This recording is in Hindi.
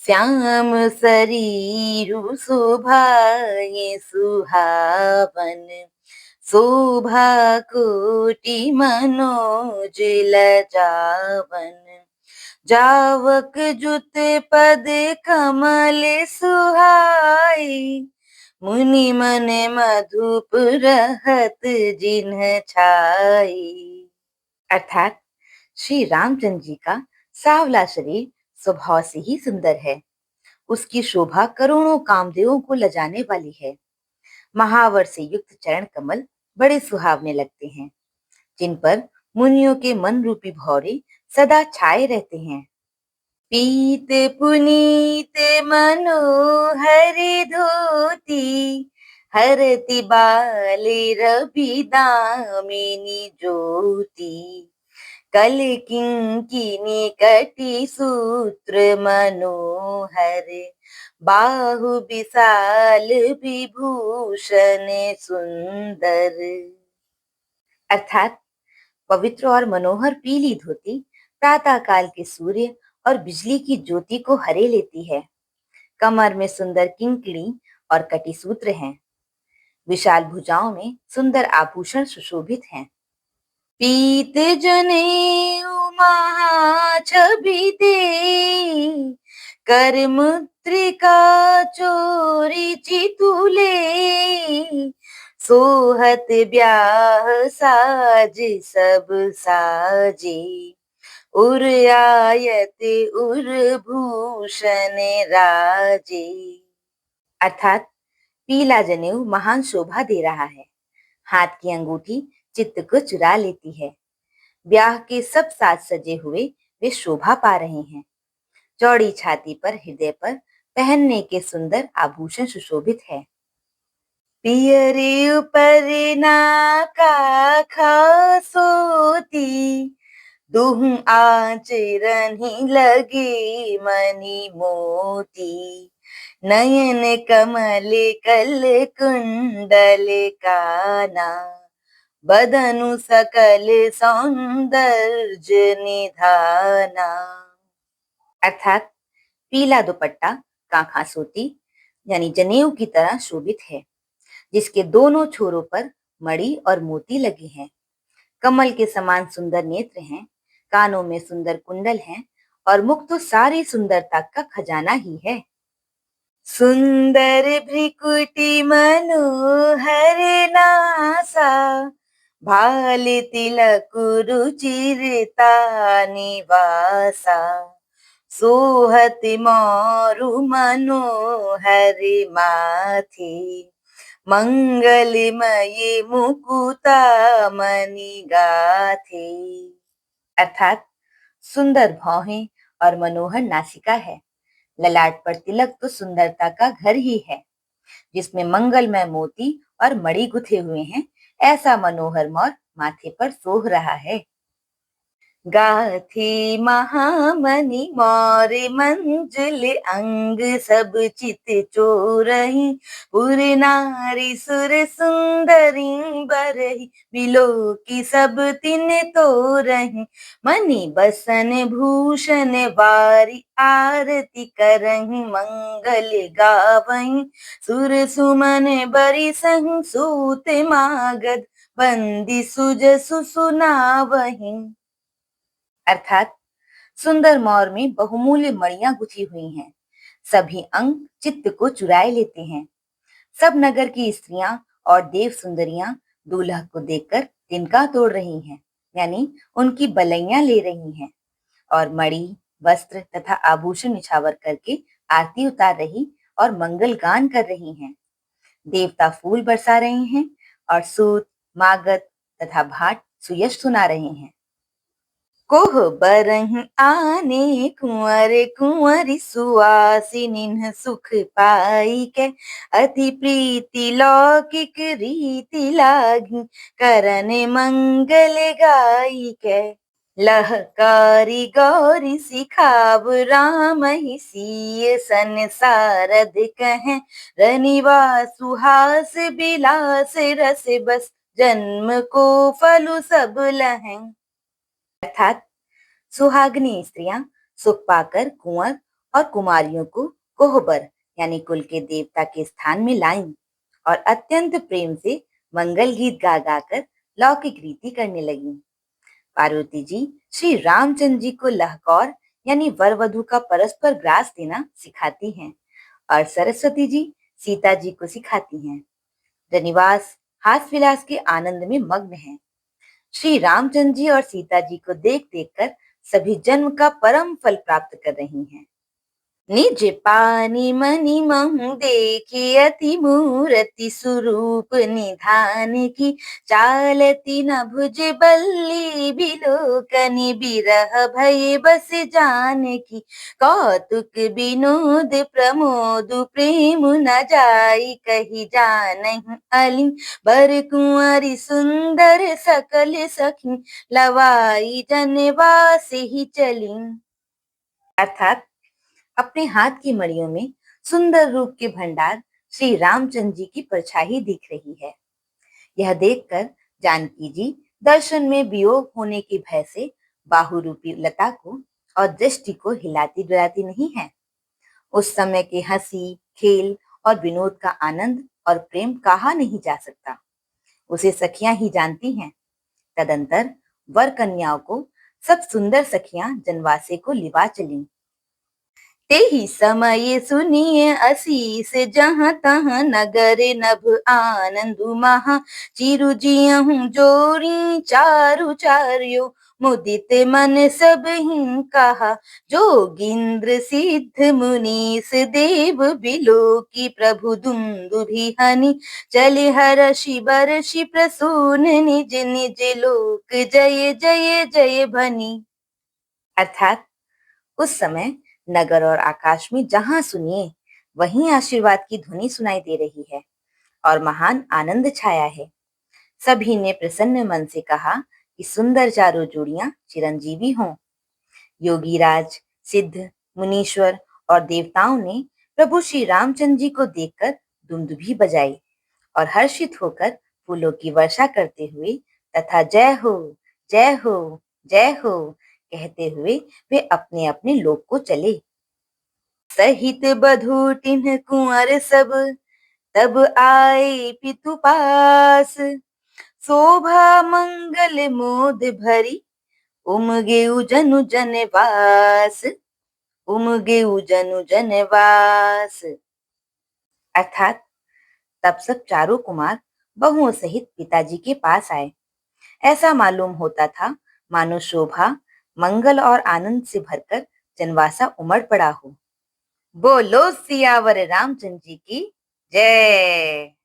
श्याम शरीरु शोभाए सुहावन। शोभा कोटि मनोज लजावन। जावक जुत पद कमल सुहाई। मुनि मन मधुप रहत जिन्ह छाई। अर्थात श्री रामचंद्र जी का सांवला शरीर स्वभाव से ही सुंदर है। उसकी शोभा करोड़ों कामदेवों को लजाने वाली है। महावर से युक्त चरण कमल बड़े सुहावने लगते हैं, जिन पर मुनियों के मन रूपी भौरे सदा छाए रहते हैं। पीत पुनीत मनोहर धोती। हरति बाली रवि दामिनी ज्योति। कल किंकिनी कटी सूत्र मनोहर। बाहु विशाल विभूषण सुंदर। अर्थात पवित्र और मनोहर पीली धोती प्रातः काल के सूर्य और बिजली की ज्योति को हरे लेती है। कमर में सुंदर किंकणी और कटी सूत्र हैं। विशाल भुजाओं में सुंदर आभूषण सुशोभित हैं। पीत जनेऊ महाछवि दे। कर मुद्रिका चोरी चितुले। सोहत ब्याह साज सब साजे। उर आयत उर भूषण राजे। अर्थात पीला जनेऊ महान शोभा दे रहा है। हाथ की अंगूठी चित्त को चुरा लेती है। ब्याह के सब साज सजे हुए वे शोभा पा रहे हैं। चौड़ी छाती पर हृदय पर पहनने के सुंदर आभूषण सुशोभित है। पियरे ऊपर नाका खासोती। दुह आचरणी लगे मणि मोती। नयन कमल कल कुंडल काना। बदनु सकल सौंदर्य निधाना। अर्थात पीला दुपट्टा कांखा सोती यानी जनेऊ की तरह शोभित है, जिसके दोनों छोरों पर मणि और मोती लगे हैं। कमल के समान सुंदर नेत्र हैं, कानों में सुंदर कुंडल हैं और मुख तो सारी सुंदरता का खजाना ही है। सुंदर भ्रिकुटी मनोहर नासा। भाल तिलक रुचिरता निवासा। सोहत मोरु मनोहर माथे। मंगलमय मुकुता मणि गाथे। अर्थात सुंदर भौहें और मनोहर नासिका है। ललाट पर तिलक तो सुंदरता का घर ही है, जिसमें मंगलमय मोती और मणि गुथे हुए हैं। ऐसा मनोहर मोर माथे पर सोह रहा है। गाथी महामणि मोर मंजुल अंग सब चित चोरही। पुर नारी सुर सुंदरी बरही। बिलो की सब तिन तोरही। मणि बसन भूषण वारी आरती करही। मंगल गावही सुर सुमन बरिसही। सूत मागध बंदी सुजसु सुनावही। अर्थात सुंदर मोर में बहुमूल्य मणियां गुथी हुई हैं। सभी अंग चित्त को चुराए लेते हैं। सब नगर की स्त्रियां और देव सुंदरियां दूल्हा को देखकर तिनका तोड़ रही हैं, यानी उनकी बलैया ले रही हैं और मणि वस्त्र तथा आभूषण निछावर करके आरती उतार रही और मंगल गान कर रही हैं। देवता फूल बरसा रहे हैं और सूत मागध तथा भाट सुयश सुना रहे हैं। कोह बरह आने कुंवर कुंवरी सुआसिनिन सुख पाई के। अति प्रीति लौकिक रीति लागी। करन मंगल गाई के। लहकारी गौरी सिखाव राम ही सीय संसारद कहें। रनिवा सुहास बिलास रस बस। जन्म को फलु सब लहें। अर्थात सुहागनी स्त्रियां सुख पाकर कुंवर और कुमारियों को कोहबर यानी कुल के देवता के स्थान में लाईं और अत्यंत प्रेम से मंगल गीत गा गाकर लौकिक रीति करने लगीं। पार्वती जी श्री रामचंद्र जी को लहकौर यानी वर वधु का परस्पर ग्रास देना सिखाती हैं और सरस्वती जी सीता जी को सिखाती हैं। रनिवास हास विलास के आनंद में मग्न है। श्री रामचंद्र जी और सीता जी को देख देख कर सभी जन्म का परम फल प्राप्त कर रही हैं। निज पानी मनि महु देखी अति मूरति स्वरूप निधान की चालती न भुज बल्ली बिलोकनि बिरह भय बस जान की कौतुक विनोद प्रमोद प्रेम न जाई कही जानहि अलिन बर कुंवरी सुंदर सकल सखी लवाई जनवास ही चली। अर्थात अपने हाथ की मड़ियों में सुंदर रूप के भंडार श्री रामचंद्र जी की परछाई दिख रही है। यह देखकर जानकी जी दर्शन में वियोग होने के भय से बाहु रूपी लता को और दृष्टि को हिलाती डुलाती नहीं है। उस समय के हंसी खेल और विनोद का आनंद और प्रेम कहा नहीं जा सकता, उसे सखियां ही जानती हैं। तदंतर वर कन्याओं को सब सुंदर सखियां जनवासे को लिवा चलीं। ते ही समय सुनिए असीस जहाँ तहाँ नगर नभ आनंद महा चिरु जियहु जोरी चारु चार्यो मुदित मन सब ही कहा जोगिंद्र सिद्ध मुनीस देव बिलो की प्रभु दुंदुभि हनि चले हर्षि बरषि प्रसून निज निज लोक जय जय जय भनी। अर्थात उस समय नगर और आकाश में जहां सुनिए वहीं आशीर्वाद की ध्वनि सुनाई दे रही है और महान आनंद छाया है। सभी ने प्रसन्न मन से कहा कि सुंदर चारों जोड़ियां चिरंजीवी हों। योगीराज सिद्ध मुनीश्वर और देवताओं ने प्रभु श्री रामचंद्र जी को देखकर दुंदुभी बजाई और हर्षित होकर फूलों की वर्षा करते हुए तथा जय हो जय हो जय हो कहते हुए वे अपने अपने लोक को चले। सहित बधूटिन कुंवर सब तब आए पितु पास शोभा मंगल मोद भरी उमगे उजनु जनवास उमगे उजनु जनवास। अर्थात तब सब चारों कुमार बहुओं सहित पिताजी के पास आए। ऐसा मालूम होता था मानो शोभा मंगल और आनंद से भरकर जनवासा उमड़ पड़ा हो। बोलो सियावर रामचंद्र जी की जय।